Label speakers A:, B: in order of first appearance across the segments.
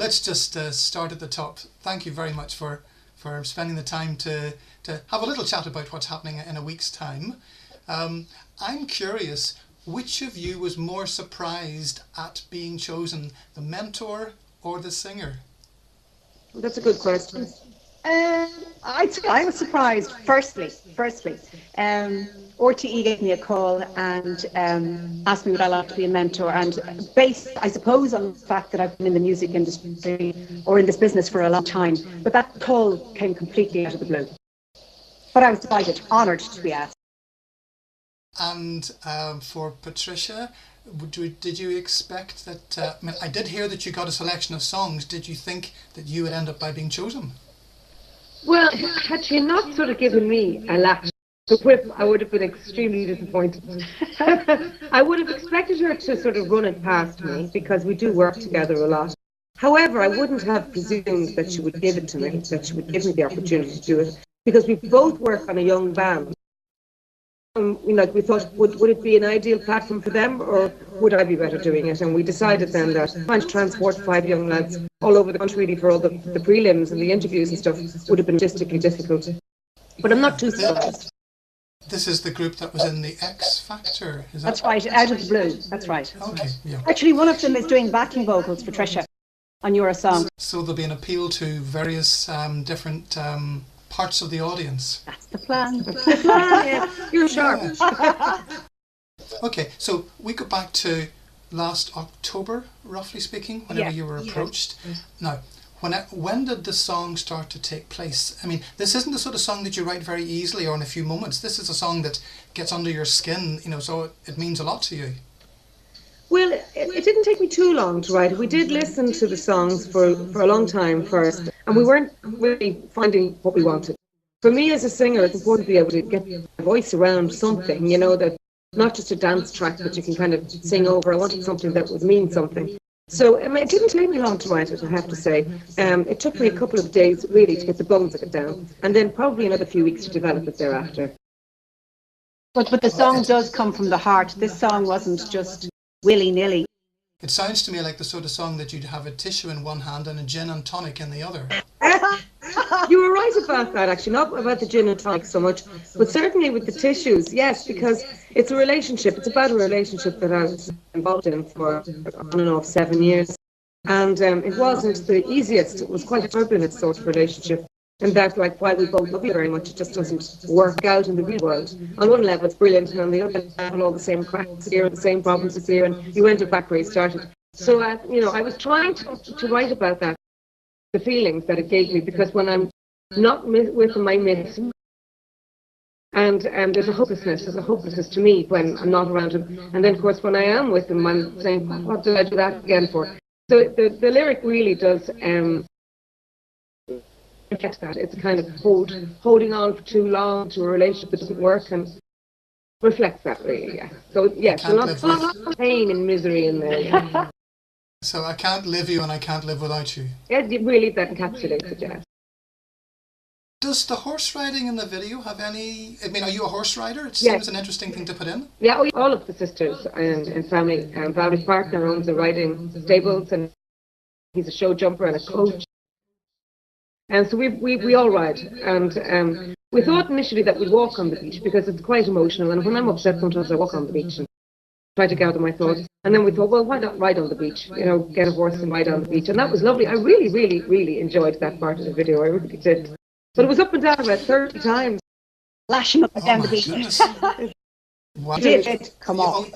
A: let's just start at the top. Thank you very much for spending the time to have a little chat about what's happening in a week's time. I'm curious, which of you was more surprised at being chosen, the mentor or the singer?
B: That's a good question.
C: I'd say I was surprised. Firstly, RTE gave me a call and asked me would I like to be a mentor, and based, I suppose, on the fact that I've been in the music industry or in this business for a long time. But that call came completely out of the blue. But I was delighted, honoured to be asked.
A: And for Patricia, did you expect that? I did hear that you got a selection of songs. Did you think that you would end up by being chosen?
B: Well, had she not sort of given me a latch to whip, I would have been extremely disappointed. I would have expected her to sort of run it past me because we do work together a lot. However, I wouldn't have presumed that she would give it to me, that she would give me the opportunity to do it, because we both work on a young band. We thought, would it be an ideal platform for them, or would I be better doing it? And we decided then that trying to transport 5 young lads all over the country really for all the prelims and the interviews and stuff would have been logistically difficult. But I'm not too surprised.
A: This is the group that was in the X Factor, is that?
C: That's right, out of the blue, that's right.
A: Okay, yeah.
C: Actually, one of them is doing backing vocals for Patricia on Eurosong.
A: So there'll be an appeal to various different parts of the audience.
C: That's the plan.
B: Yeah, you're sharp.
A: Okay, so we go back to last October, roughly speaking, whenever you were approached. Now, when did the song start to take place? I mean, this isn't the sort of song that you write very easily or in a few moments. This is a song that gets under your skin, so it means a lot to you.
B: Well, it didn't take me too long to write it. We did listen to the songs for a long time first, and we weren't really finding what we wanted. For me as a singer, it's important to be able to get my voice around something, that not just a dance track that you can kind of sing over. I wanted something that would mean something. So it didn't take me long to write it, I have to say. It took me a couple of days really to get the bones of it down, and then probably another few weeks to develop it thereafter.
C: But the song does come from the heart. This song wasn't just willy-nilly.
A: It sounds to me like the sort of song that you'd have a tissue in one hand and a gin and tonic in the other.
B: You were right about that, actually, not about the gin and tonic so much, but certainly with the tissues, yes, because it's a relationship. It's about a relationship that I was involved in for on and off 7 years. And it wasn't the easiest. It was quite a turbulent sort of relationship. And that, while we both love you very much, it just doesn't work out in the real world. On one level, it's brilliant, and on the other level, all the same cracks appear, and the same problems appear, and you end up back where you started. So, I was trying to write about that, the feelings that it gave me, because when I'm not with them, I miss him. And there's a hopelessness to me when I'm not around him. And then, of course, when I am with him, I'm saying, what did I do that again for? So the lyric really does reflect that. It's kind of holding on for too long to a relationship that doesn't work, and reflects that really, yeah. So, yes, a lot of pain and misery in there. Yeah.
A: So I can't live you and I can't live without you.
B: Yeah, really, that encapsulates it, yeah.
A: Does the horse riding in the video have any... are you a horse rider? It seems an interesting thing to put in.
B: Yeah, all of the sisters and family. Valerie's partner owns a riding stables, and he's a show jumper and a coach. And so we all ride. And we thought initially that we'd walk on the beach because it's quite emotional. And when I'm upset, sometimes I walk on the beach and try to gather my thoughts. And then we thought, well, why not ride on the beach? Get a horse and ride on the beach. And that was lovely. I really, really, really enjoyed that part of the video. I really did. But it was up and down about 30 times.
C: Lashing up and down the beach.
A: Wow.
C: Did it come off?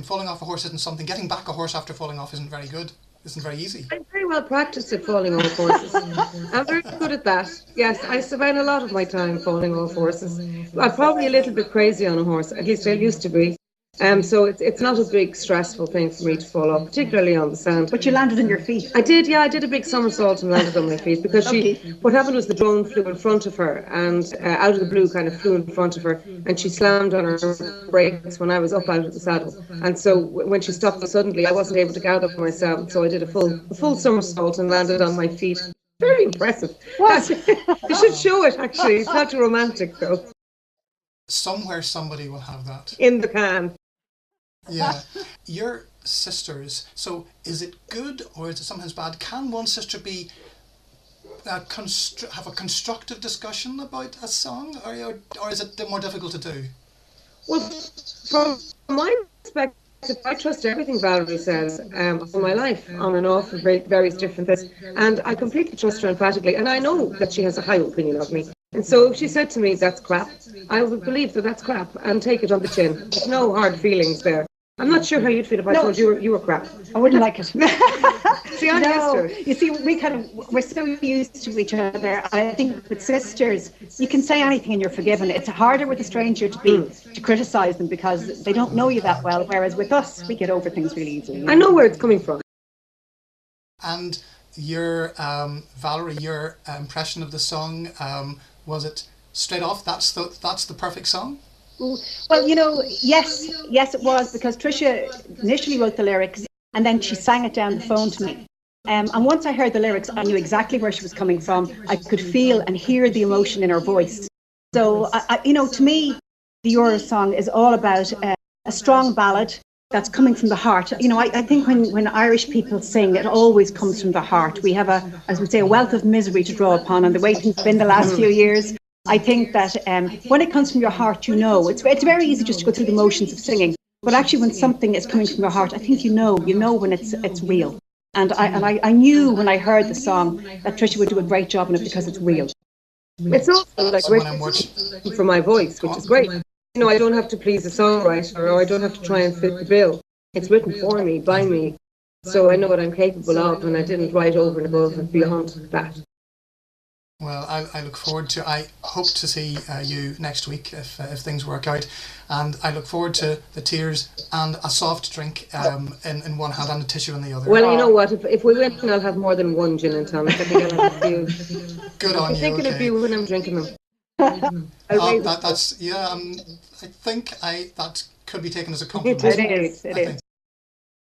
A: Falling off a horse isn't something. Getting back a horse after falling off isn't very good. Isn't very easy.
B: I'm very well practiced at falling off horses. I'm very good at that. Yes, I spend a lot of my time falling off horses. I'm probably a little bit crazy on a horse, at least I used to be. So it's not a big stressful thing for me to fall off, particularly on the sand.
C: But you landed on your feet.
B: I did, yeah. I did a big somersault and landed on my feet because what happened was the drone flew in front of her and out of the blue kind of flew in front of her, and she slammed on her brakes when I was up out of the saddle. And so when she stopped suddenly, I wasn't able to gather myself, so I did a full somersault and landed on my feet. Very impressive.
C: What?
B: You should show it, actually. It's not too romantic, though.
A: Somewhere somebody will have that.
B: In the can.
A: Yeah. Your sisters. So is it good or is it sometimes bad? Can one sister be have a constructive discussion about a song, or is it more difficult to do?
B: Well, from my perspective, I trust everything Valerie says all my life, on and off, of various different things. And I completely trust her emphatically. And I know that she has a high opinion of me. And so if she said to me, that's crap, I would believe that that's crap and take it on the chin. There's no hard feelings there. I'm not sure how you'd feel if I told you were crap.
C: I wouldn't like it.
B: See, I'm
C: no, you see, we're so used to each other. I think with sisters, you can say anything and you're forgiven. It's harder with a stranger to criticise them because they don't know you that well. Whereas with us, we get over things really easily.
B: I know where it's coming from.
A: And your Valerie, your impression of the song, was it straight off? That's the perfect song.
C: Well, yes, it was, because Tricia initially wrote the lyrics and then she sang it down the phone to me. And once I heard the lyrics, I knew exactly where she was coming from. I could feel and hear the emotion in her voice. So, to me, the Eurosong is all about a strong ballad that's coming from the heart. I think when Irish people sing, it always comes from the heart. We have a wealth of misery to draw upon, and the way things have been the last few years. I think that when it comes from your heart, it's very easy just to go through the motions of singing. But actually, when something is coming from your heart, I think you know when it's real. And I knew when I heard the song that Tricia would do a great job on it because it's real.
B: It's also like written for my voice, which is great. I don't have to please the songwriter, or I don't have to try and fit the bill. It's written for me, by me. So I know what I'm capable of, and I didn't write over and above and beyond that.
A: Well, I look forward to. I hope to see you next week if things work out, and I look forward to the tears and a soft drink in one hand and a tissue in the other.
B: Well, you know what? If we win, I'll have more than one gin and tonic. I think I'll have a few.
A: Good on you.
B: I'm thinking of you when I'm drinking them.
A: That's yeah. I think that could be taken as a compliment.
C: It is.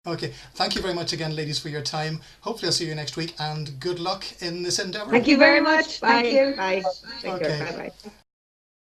A: Okay, thank you very much again, ladies, for your time. Hopefully I'll see you next week, and good luck in this endeavour.
B: Thank you very much.
C: Thank you.
B: Bye.
A: Okay.
B: Bye.